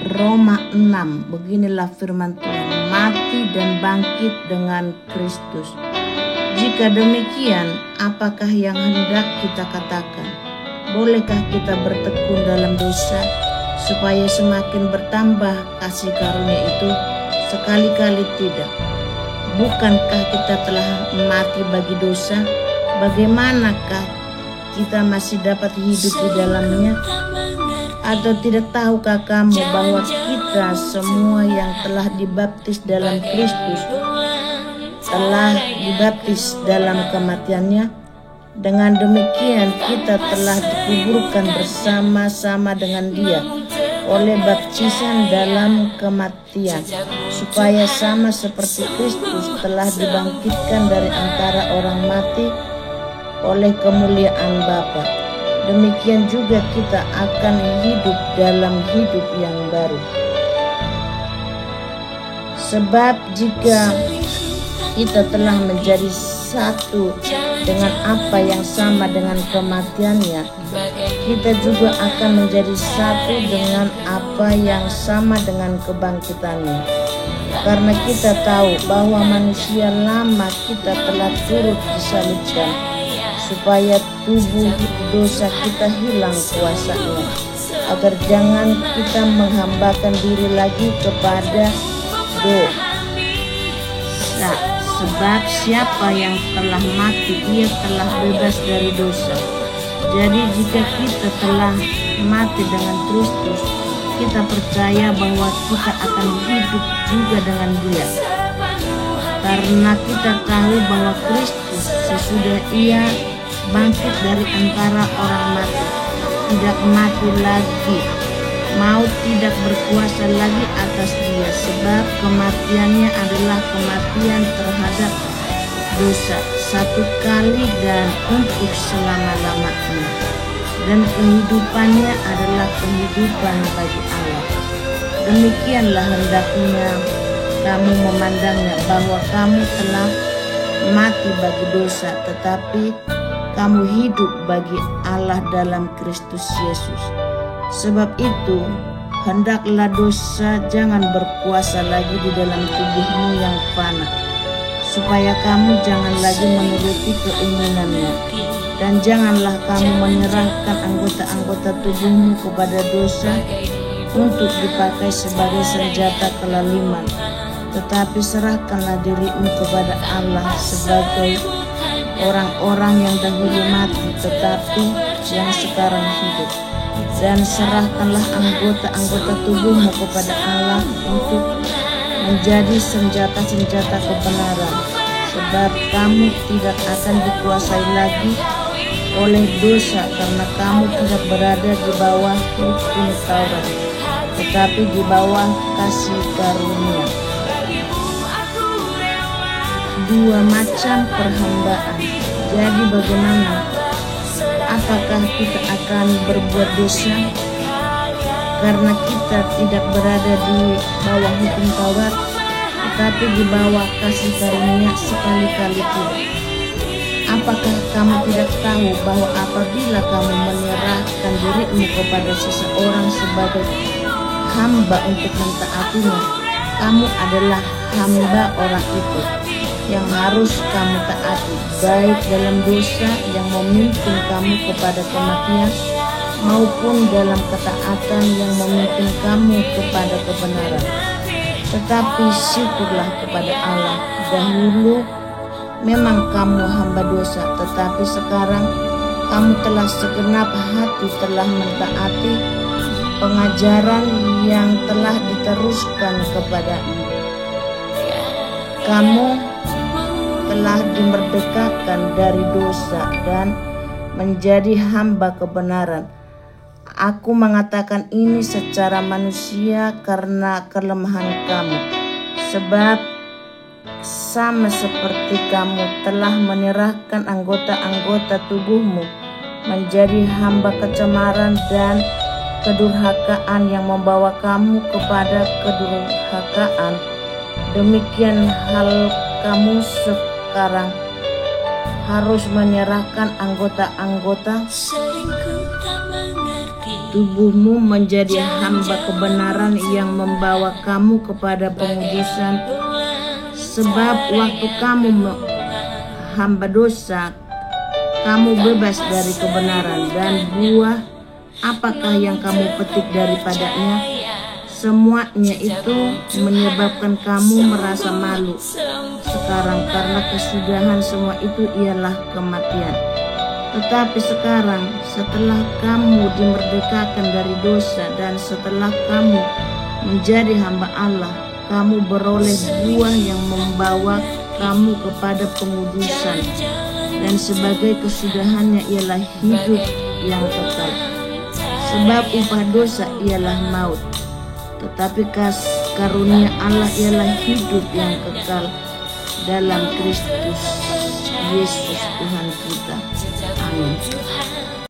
Roma 6, beginilah firman Tuhan, mati dan bangkit dengan Kristus. Jika demikian, apakah yang hendak kita katakan? Bolehkah kita bertekun dalam dosa supaya semakin bertambah kasih karunia itu? Sekali-kali tidak. Bukankah kita telah mati bagi dosa? Bagaimanakah kita masih dapat hidup di dalamnya? Atau tidak tahukah kamu bahwa kita semua yang telah dibaptis dalam Kristus telah dibaptis dalam kematiannya? Dengan demikian kita telah dikuburkan bersama-sama dengan Dia oleh baptisan dalam kematian, supaya sama seperti Kristus telah dibangkitkan dari antara orang mati oleh kemuliaan Bapa, demikian juga kita akan hidup dalam hidup yang baru. Sebab jika kita telah menjadi satu dengan apa yang sama dengan kematiannya, kita juga akan menjadi satu dengan apa yang sama dengan kebangkitannya. Karena kita tahu bahwa manusia lama kita telah turut disalibkan, supaya tubuh dosa kita hilang kuasanya, agar jangan kita menghambakan diri lagi kepada dosa. Sebab siapa yang telah mati, ia telah bebas dari dosa. Jadi jika kita telah mati dengan Kristus, kita percaya bahwa kita akan hidup juga dengan Dia. Karena kita tahu bahwa Kristus sesudah Ia bangkit dari antara orang mati, tidak mati lagi, maut tidak berkuasa lagi atas Dia, sebab kematiannya adalah kematian terhadap dosa satu kali dan untuk selama-lamanya, dan kehidupannya adalah kehidupan bagi Allah. Demikianlah hendaknya kamu memandangnya, bahwa kamu telah mati bagi dosa, tetapi kamu hidup bagi Allah dalam Kristus Yesus. Sebab itu, hendaklah dosa jangan berkuasa lagi di dalam tubuhmu yang fana, supaya kamu jangan lagi menuruti keinginannya. Dan janganlah kamu menyerahkan anggota-anggota tubuhmu kepada dosa untuk dipakai sebagai senjata kelaliman, tetapi serahkanlah dirimu kepada Allah sebagai orang-orang yang dahulu mati tetapi yang sekarang hidup. Dan serahkanlah anggota-anggota tubuhmu kepada Allah untuk menjadi senjata-senjata kebenaran, sebab kamu tidak akan dikuasai lagi oleh dosa, karena kamu tidak berada di bawah hukum Taurat, tetapi di bawah kasih karunia. Dua macam perhambaan. Jadi bagaimana? Apakah kita akan berbuat dosa karena kita tidak berada di bawah hukum Taurat, tetapi di bawah kasih karunia? Sekali-kali tidak. Apakah kamu tidak tahu bahwa apabila kamu menyerahkan dirimu kepada seseorang sebagai hamba untuk mentaatinya, kamu adalah hamba orang itu yang harus kamu taati, baik dalam dosa yang memimpin kamu kepada kematian, maupun dalam ketaatan yang memimpin kamu kepada kebenaran. Tetapi syukurlah kepada Allah, dahulu memang kamu hamba dosa, tetapi sekarang kamu telah segenap hati telah mentaati pengajaran yang telah diteruskan kepadamu. Kamu telah dimerdekakan dari dosa dan menjadi hamba kebenaran. Aku mengatakan ini secara manusia karena kelemahan kamu, sebab sama seperti kamu telah menyerahkan anggota-anggota tubuhmu menjadi hamba kecemaran dan kedurhakaan yang membawa kamu kepada kedurhakaan, demikian hal kamu sekarang harus menyerahkan anggota-anggota tubuhmu menjadi hamba kebenaran yang membawa kamu kepada pengudusan. Sebab waktu kamu hamba dosa, kamu bebas dari kebenaran, dan buah apakah yang kamu petik daripadanya? Semuanya itu menyebabkan kamu merasa malu sekarang, karena kesudahan semua itu ialah kematian. Tetapi sekarang, setelah kamu dimerdekakan dari dosa dan setelah kamu menjadi hamba Allah, kamu beroleh buah yang membawa kamu kepada pengudusan, dan sebagai kesudahannya ialah hidup yang kekal. Sebab upah dosa ialah maut, tetapi karunia Allah ialah hidup yang kekal dalam Kristus Yesus Tuhan kita. Amin.